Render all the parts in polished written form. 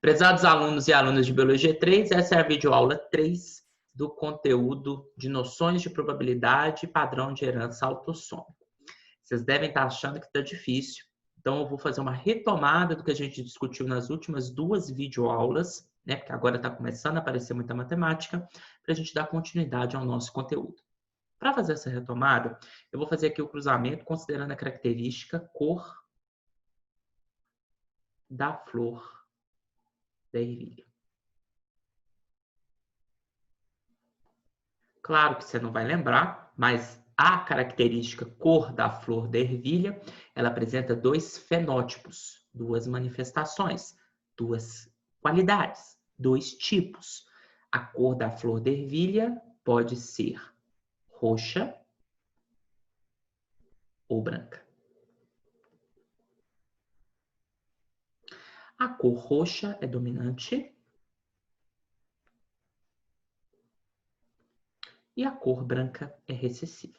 Prezados alunos e alunas de Biologia 3, essa é a videoaula 3 do conteúdo de noções de probabilidade e padrão de herança autossômico. Vocês devem estar achando que está difícil, então eu vou fazer uma retomada do que a gente discutiu nas últimas duas videoaulas, né? Porque agora está começando a aparecer muita matemática, para a gente dar continuidade ao nosso conteúdo. Para fazer essa retomada, eu vou fazer aqui o cruzamento considerando a característica cor da flor da ervilha. Claro que você não vai lembrar, mas a característica cor da flor da ervilha, ela apresenta dois fenótipos, duas manifestações, duas qualidades, dois tipos. A cor da flor da ervilha pode ser roxa ou branca. A cor roxa é dominante e a cor branca é recessiva.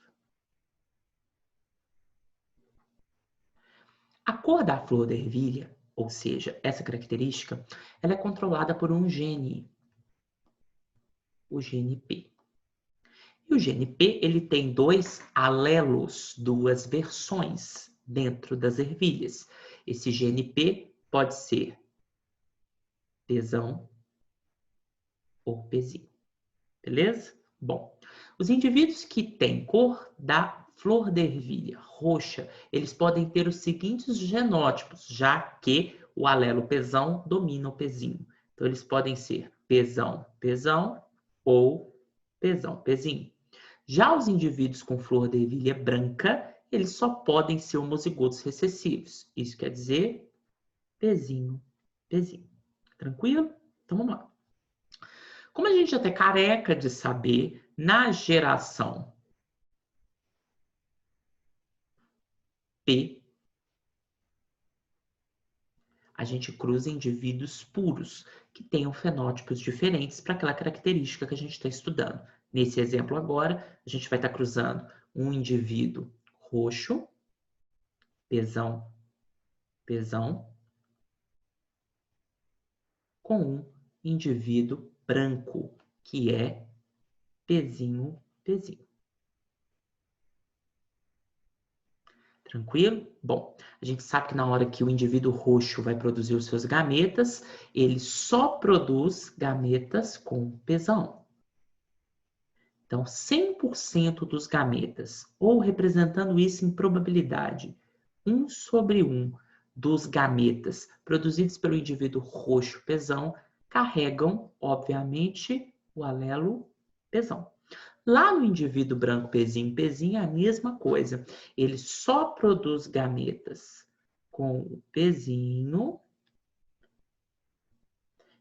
A cor da flor da ervilha, ou seja, essa característica, ela é controlada por um gene, o gene P. E o gene P, ele tem dois alelos, duas versões dentro das ervilhas. Esse gene P pode ser Pzão ou Pzinho. Beleza? Bom, os indivíduos que têm cor da flor da ervilha roxa, eles podem ter os seguintes genótipos, já que o alelo Pzão domina o Pzinho. Então, eles podem ser Pzão, Pzão ou Pzão, Pzinho. Já os indivíduos com flor da ervilha branca, eles só podem ser homozigotos recessivos. Isso quer dizer Pzinho, Pzinho. Tranquilo? Então, vamos lá. Como a gente já está careca de saber, na geração P, a gente cruza indivíduos puros, que tenham fenótipos diferentes para aquela característica que a gente está estudando. Nesse exemplo agora, a gente vai estar cruzando um indivíduo roxo, Pzão, Pzão, com um indivíduo branco, que é Pzinho, Pzinho. Tranquilo? Bom, a gente sabe que na hora que o indivíduo roxo vai produzir os seus gametas, ele só produz gametas com Pzão. Então, 100% dos gametas, ou representando isso em probabilidade, 1/1 dos gametas produzidos pelo indivíduo roxo Pzão, carregam, obviamente, o alelo Pzão. Lá no indivíduo branco Pzinho, Pzinho é a mesma coisa. Ele só produz gametas com o Pzinho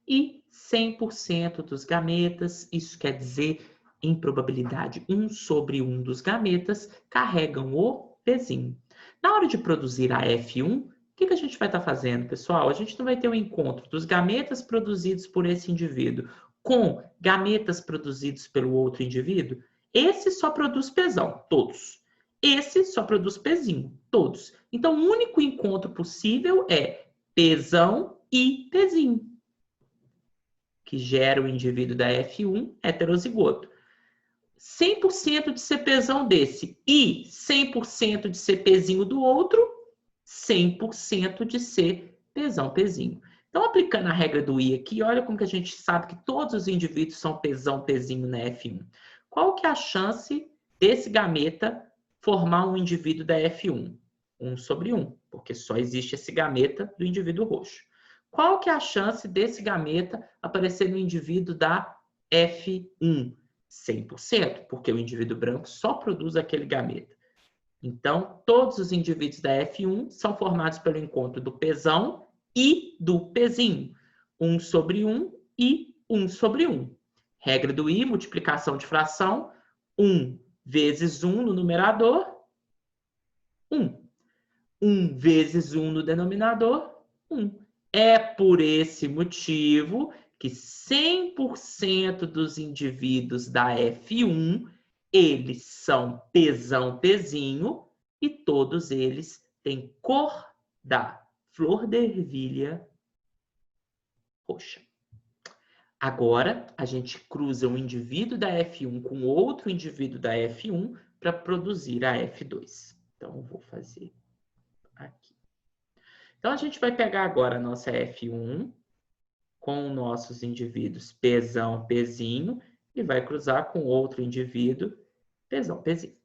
e 100% dos gametas, isso quer dizer, em probabilidade 1/1 dos gametas, carregam o Pzinho. Na hora de produzir a F1, o que a gente vai estar fazendo, pessoal? A gente não vai ter um encontro dos gametas produzidos por esse indivíduo com gametas produzidos pelo outro indivíduo. Esse só produz Pzão, todos. Esse só produz Pzinho, todos. Então, o único encontro possível é Pzão e Pzinho, que gera o indivíduo da F1 heterozigoto. 100% de ser Pzão desse e 100% de ser Pzinho do outro, 100% de ser Pzão, Pzinho. Então, aplicando a regra do I aqui, olha como que a gente sabe que todos os indivíduos são Pzão, Pzinho na F1. Qual que é a chance desse gameta formar um indivíduo da F1? 1/1, porque só existe esse gameta do indivíduo roxo. Qual que é a chance desse gameta aparecer no indivíduo da F1? 100%, porque o indivíduo branco só produz aquele gameta. Então, todos os indivíduos da F1 são formados pelo encontro do Pzão e do Pzinho. 1/1 e 1/1. Regra do I, multiplicação de fração. 1 vezes 1 no numerador, 1. 1 vezes 1 no denominador, 1. É por esse motivo que 100% dos indivíduos da F1, eles são Pzão, Pzinho, e todos eles têm cor da flor da ervilha roxa. Agora, a gente cruza um indivíduo da F1 com outro indivíduo da F1 para produzir a F2. Então, eu vou fazer aqui. Então, a gente vai pegar agora a nossa F1 com nossos indivíduos Pzão, Pzinho, e vai cruzar com outro indivíduo Pzão, Pzinho.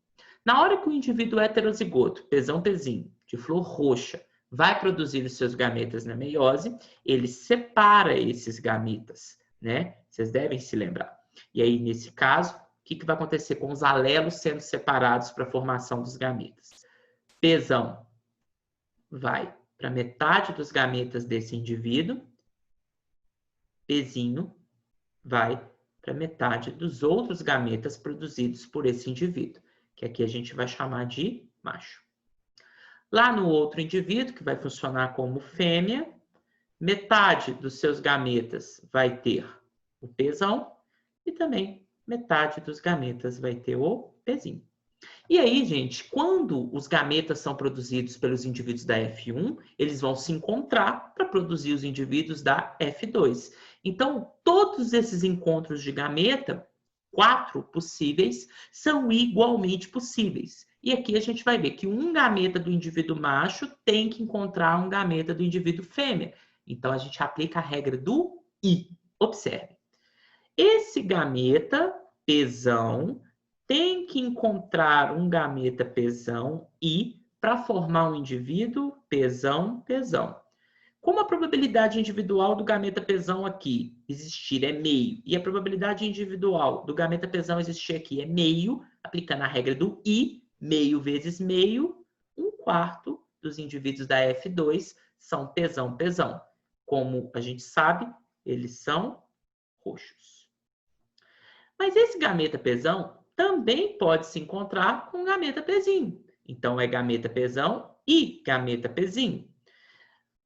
Na hora que o indivíduo heterozigoto, Pzão, Pzinho, de flor roxa, vai produzir os seus gametas na meiose, ele separa esses gametas, né? Vocês devem se lembrar. E aí, nesse caso, o que vai acontecer com os alelos sendo separados para a formação dos gametas? Pzão vai para metade dos gametas desse indivíduo, Pzinho vai para metade dos outros gametas produzidos por esse indivíduo, que aqui a gente vai chamar de macho. Lá no outro indivíduo, que vai funcionar como fêmea, metade dos seus gametas vai ter o Pzão e também metade dos gametas vai ter o Pzinho. E aí, gente, quando os gametas são produzidos pelos indivíduos da F1, eles vão se encontrar para produzir os indivíduos da F2. Então, todos esses encontros de gameta, 4 possíveis, são igualmente possíveis. E aqui a gente vai ver que um gameta do indivíduo macho tem que encontrar um gameta do indivíduo fêmea. Então, a gente aplica a regra do I. Observe. Esse gameta, Pzão, tem que encontrar um gameta Pzão I para formar um indivíduo Pzão, Pzão. Como a probabilidade individual do gameta Pzão aqui existir é meio, e a probabilidade individual do gameta Pzão existir aqui é meio, aplicando a regra do I, meio vezes meio, 1/4 dos indivíduos da F2 são Pzão, Pzão. Como a gente sabe, eles são roxos. Mas esse gameta Pzão também pode se encontrar com gameta Pzinho. Então, é gameta Pzão e gameta Pzinho.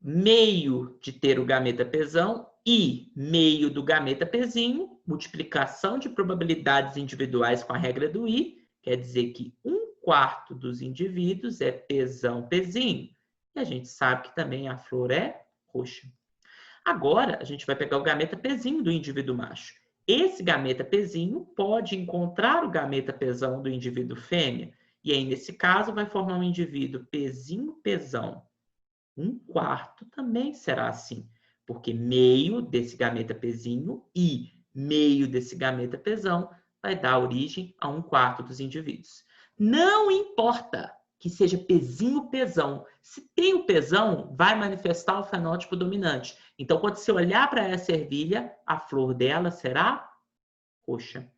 Meio de ter o gameta Pzão e meio do gameta Pzinho, multiplicação de probabilidades individuais com a regra do I, quer dizer que 1/4 dos indivíduos é Pzão, Pzinho. E a gente sabe que também a flor é roxa. Agora, a gente vai pegar o gameta Pzinho do indivíduo macho. Esse gameta Pzinho pode encontrar o gameta Pzão do indivíduo fêmea. E aí, nesse caso, vai formar um indivíduo Pzinho, Pzão. 1/4 também será assim, porque meio desse gameta Pzinho e meio desse gameta Pzão vai dar origem a 1/4 dos indivíduos. Não importa que seja Pzinho, Pzão. Se tem o Pzão, vai manifestar o fenótipo dominante. Então, quando você olhar para essa ervilha, a flor dela será roxa.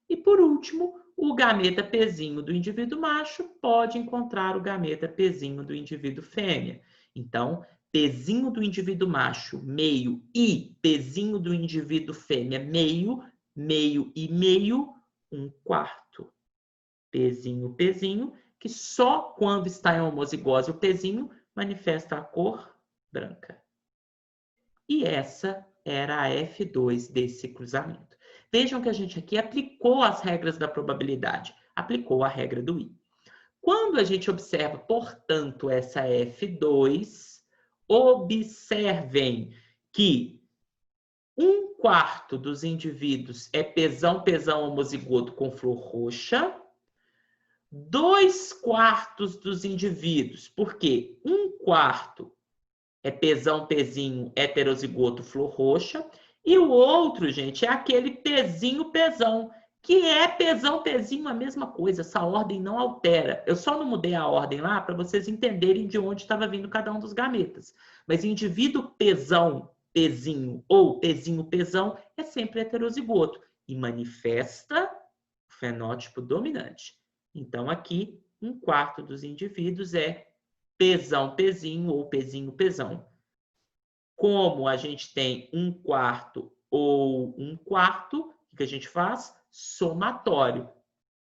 E, por último, o gameta Pzinho do indivíduo macho pode encontrar o gameta Pzinho do indivíduo fêmea. Então, Pzinho do indivíduo macho, meio, e Pzinho do indivíduo fêmea, meio, meio e meio, 1/4. Pzinho, Pzinho, que só quando está em homozigose o Pzinho manifesta a cor branca. E essa era a F2 desse cruzamento. Vejam que a gente aqui aplicou as regras da probabilidade, aplicou a regra do I. Quando a gente observa, portanto, essa F2, observem que 1/4 dos indivíduos é Pzão, Pzão homozigoto com flor roxa, 2/4 dos indivíduos, porque 1/4 é Pzão, Pzinho, heterozigoto, flor roxa, e o outro, gente, é aquele Pzinho, Pzão, que é Pzão, Pzinho, a mesma coisa, essa ordem não altera. Eu só não mudei a ordem lá para vocês entenderem de onde estava vindo cada um dos gametas. Mas indivíduo Pzão, Pzinho ou Pzinho, Pzão é sempre heterozigoto e manifesta o fenótipo dominante. Então, aqui, 1/4 dos indivíduos é Pzão, Pzinho ou Pzinho, Pzão. Como a gente tem 1/4 ou 1/4, o que a gente faz? Somatório,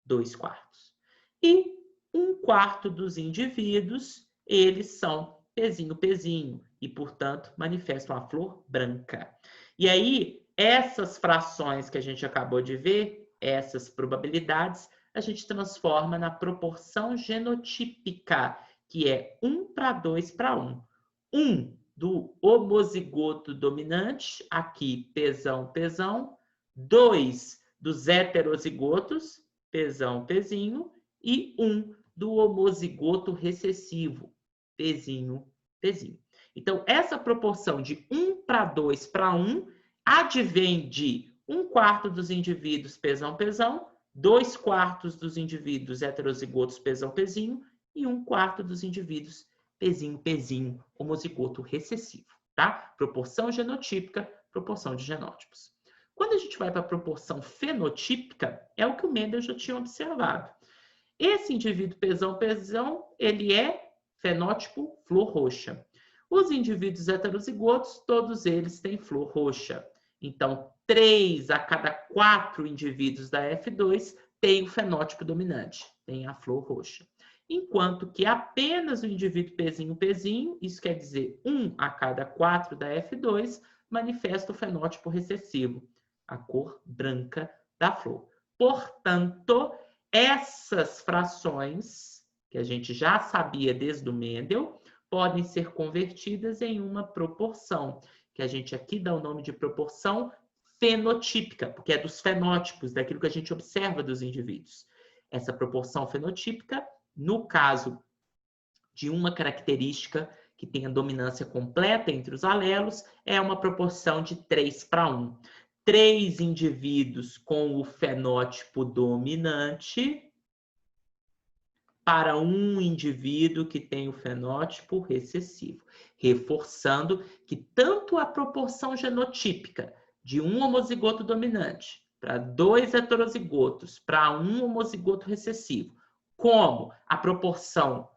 2/4. E 1/4 dos indivíduos, eles são Pzinho, Pzinho, e, portanto, manifestam a flor branca. E aí, essas frações que a gente acabou de ver, essas probabilidades, a gente transforma na proporção genotípica, que é 1/2/1. 1 do homozigoto dominante, aqui Pzão, Pzão, 2 dos heterozigotos, Pzão, Pzinho, e 1 do homozigoto recessivo, Pzinho, Pzinho. Então, essa proporção de 1 para 2 para 1 advém de 1/4 dos indivíduos Pzão, Pzão, 2/4 dos indivíduos heterozigotos Pzão, Pzinho e 1/4 dos indivíduos Pzinho, Pzinho, homozigoto recessivo, tá? Proporção genotípica, proporção de genótipos. Quando a gente vai para a proporção fenotípica, é o que o Mendel já tinha observado. Esse indivíduo Pzão, Pzão, ele é fenótipo flor roxa. Os indivíduos heterozigotos, todos eles têm flor roxa. Então, 3 a cada 4 indivíduos da F2 têm o fenótipo dominante, tem a flor roxa. Enquanto que apenas o indivíduo Pzinho, Pzinho, isso quer dizer 1 a cada 4 da F2, manifesta o fenótipo recessivo, a cor branca da flor. Portanto, essas frações, que a gente já sabia desde o Mendel, podem ser convertidas em uma proporção, que a gente aqui dá o nome de proporção fenotípica, porque é dos fenótipos, daquilo que a gente observa dos indivíduos. Essa proporção fenotípica, no caso de uma característica que tenha dominância completa entre os alelos, é uma proporção de 3 para 1. 3 indivíduos com o fenótipo dominante para um indivíduo que tem o fenótipo recessivo, reforçando que tanto a proporção genotípica de um homozigoto dominante para 2 heterozigotos para um homozigoto recessivo, como a proporção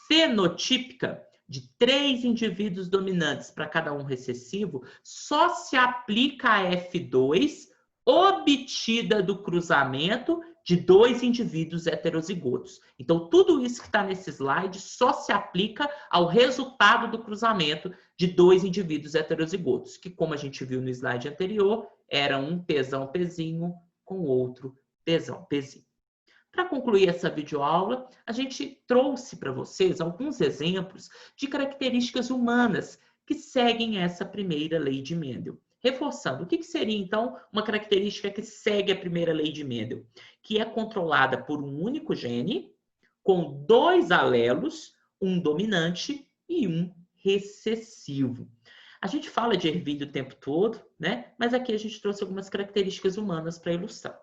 fenotípica de 3 indivíduos dominantes para cada um recessivo, só se aplica a F2 obtida do cruzamento de 2 indivíduos heterozigotos. Então, tudo isso que está nesse slide só se aplica ao resultado do cruzamento de 2 indivíduos heterozigotos, que, como a gente viu no slide anterior, era um Pzão, Pzinho com outro Pzão, Pzinho. Para concluir essa videoaula, a gente trouxe para vocês alguns exemplos de características humanas que seguem essa primeira lei de Mendel. Reforçando, o que seria, então, uma característica que segue a primeira lei de Mendel? Que é controlada por um único gene, com 2 alelos, um dominante e um recessivo. A gente fala de ervilha o tempo todo, né? Mas aqui a gente trouxe algumas características humanas para ilustrar.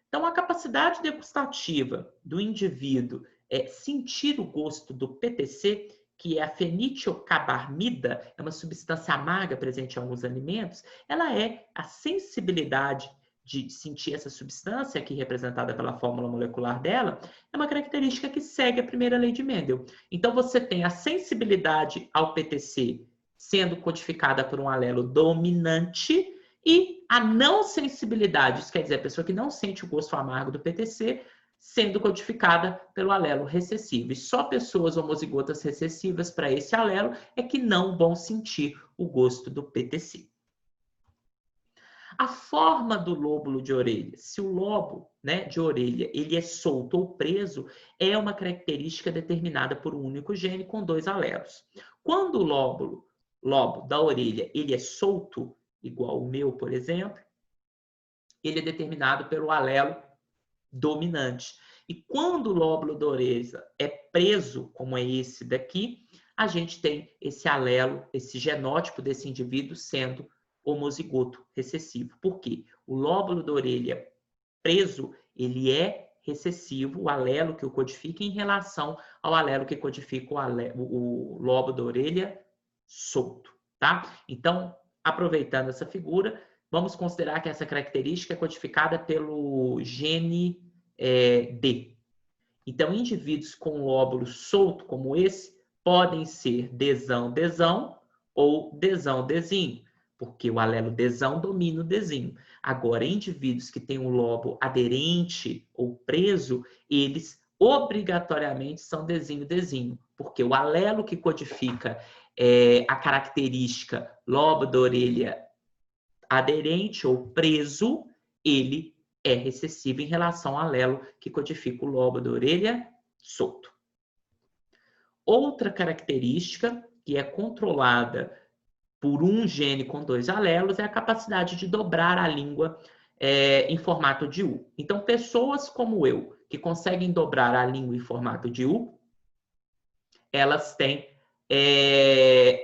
Então, a capacidade degustativa do indivíduo sentir o gosto do PTC, que é a fenitiocarbamida, é uma substância amarga presente em alguns alimentos, ela é a sensibilidade de sentir essa substância, aqui representada pela fórmula molecular dela, é uma característica que segue a primeira lei de Mendel. Então, você tem a sensibilidade ao PTC sendo codificada por um alelo dominante, e a não sensibilidade, isso quer dizer, a pessoa que não sente o gosto amargo do PTC, sendo codificada pelo alelo recessivo. E só pessoas homozigotas recessivas para esse alelo é que não vão sentir o gosto do PTC. A forma do lóbulo de orelha, se o lobo, né, de orelha ele é solto ou preso, é uma característica determinada por um único gene com 2 alelos. Quando o lobo da orelha ele é solto, igual o meu, por exemplo, ele é determinado pelo alelo dominante. E quando o lóbulo da orelha é preso, como é esse daqui, a gente tem esse alelo, esse genótipo desse indivíduo sendo homozigoto recessivo. Por quê? O lóbulo da orelha preso, ele é recessivo, o alelo que o codifica em relação ao alelo que codifica o lobo da orelha solto, tá? Então, aproveitando essa figura, vamos considerar que essa característica é codificada pelo gene D. Então, indivíduos com lóbulo solto, como esse, podem ser Dzão, Dzão ou Dzão, Dzinho, porque o alelo Dzão domina o Dzinho. Agora, indivíduos que têm um lobo aderente ou preso, eles obrigatoriamente são Dzinho, Dzinho, porque o alelo que codifica a característica lobo da orelha aderente ou preso, ele é recessivo em relação ao alelo que codifica o lobo da orelha solto. Outra característica que é controlada por um gene com 2 alelos, é a capacidade de dobrar a língua em formato de U. Então, pessoas como eu, que conseguem dobrar a língua em formato de U, elas têm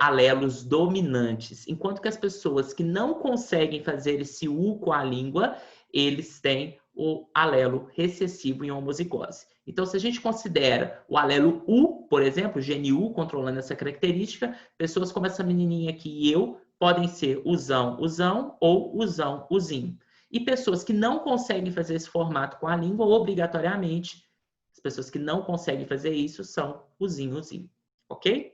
alelos dominantes, enquanto que as pessoas que não conseguem fazer esse U com a língua, eles têm o alelo recessivo em homozigose. Então, se a gente considera o alelo U, por exemplo, o gene U controlando essa característica, pessoas como essa menininha aqui e eu podem ser usão, usão ou usão, uzinho. E pessoas que não conseguem fazer esse formato com a língua, obrigatoriamente, as pessoas que não conseguem fazer isso são uzinho, uzinho. Ok?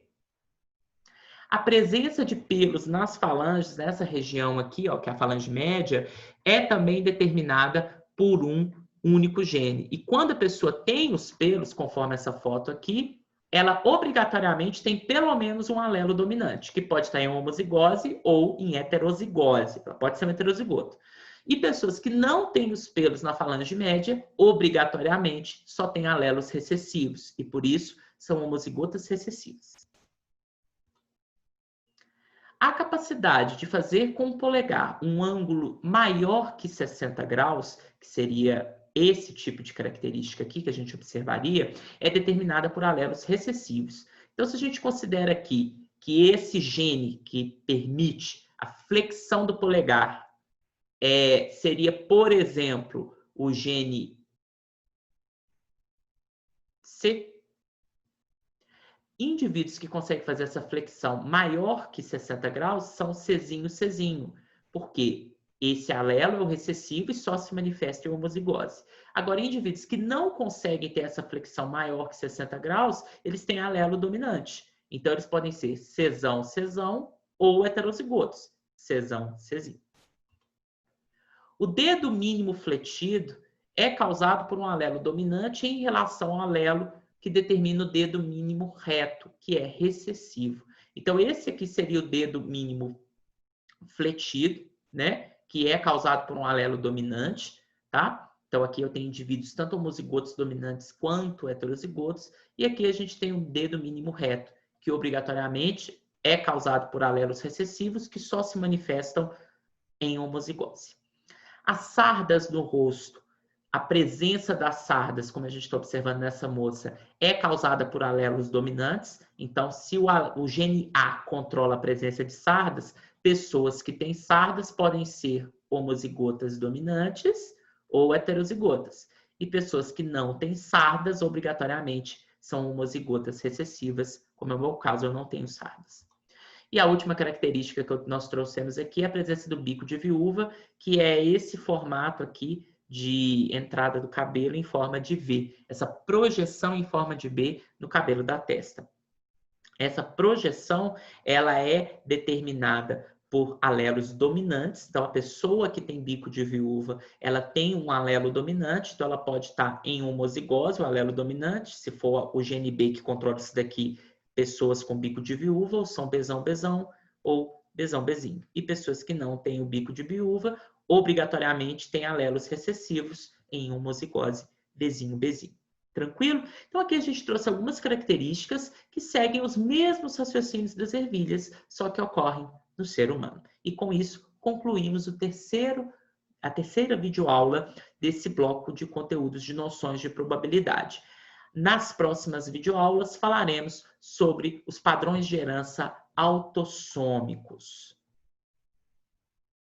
A presença de pelos nas falanges, nessa região aqui, ó, que é a falange média, é também determinada por um único gene. E quando a pessoa tem os pelos, conforme essa foto aqui, ela obrigatoriamente tem pelo menos um alelo dominante, que pode estar em homozigose ou em heterozigose. Ela pode ser um heterozigoto. E pessoas que não têm os pelos na falange média, obrigatoriamente só têm alelos recessivos. E por isso são homozigotas recessivas. A capacidade de fazer com o polegar um ângulo maior que 60 graus, que seria esse tipo de característica aqui que a gente observaria, é determinada por alelos recessivos. Então, se a gente considera aqui que esse gene que permite a flexão do polegar seria, por exemplo, o gene C, indivíduos que conseguem fazer essa flexão maior que 60 graus são Czinho, Czinho, porque esse alelo é o recessivo e só se manifesta em homozigose. Agora, indivíduos que não conseguem ter essa flexão maior que 60 graus, eles têm alelo dominante. Então, eles podem ser Czão, Czão ou heterozigotos, Czão, Czinho. O dedo mínimo fletido é causado por um alelo dominante em relação ao alelo que determina o dedo mínimo reto, que é recessivo. Então, esse aqui seria o dedo mínimo fletido, né? Que é causado por um alelo dominante, tá? Então, aqui eu tenho indivíduos tanto homozigotos dominantes quanto heterozigotos. E aqui a gente tem um dedo mínimo reto, que obrigatoriamente é causado por alelos recessivos que só se manifestam em homozigose. As sardas no rosto, a presença das sardas, como a gente está observando nessa moça, é causada por alelos dominantes. Então, se o gene A controla a presença de sardas, pessoas que têm sardas podem ser homozigotas dominantes ou heterozigotas. E pessoas que não têm sardas, obrigatoriamente, são homozigotas recessivas, como é o meu caso, eu não tenho sardas. E a última característica que nós trouxemos aqui é a presença do bico de viúva, que é esse formato aqui de entrada do cabelo em forma de V, essa projeção em forma de B no cabelo da testa. Essa projeção, ela é determinada por alelos dominantes. Então, a pessoa que tem bico de viúva, ela tem um alelo dominante, então ela pode estar em homozigose, o alelo dominante, se for o gene B que controla isso daqui, pessoas com bico de viúva, ou são Bzão, Bzão, ou Bzão, Bzinho. E pessoas que não têm o bico de viúva, obrigatoriamente têm alelos recessivos em homozigose, Bzinho, Bzinho. Tranquilo? Então, aqui a gente trouxe algumas características que seguem os mesmos raciocínios das ervilhas, só que ocorrem no ser humano. E com isso, concluímos a terceira videoaula desse bloco de conteúdos de noções de probabilidade. Nas próximas videoaulas falaremos sobre os padrões de herança autossômicos.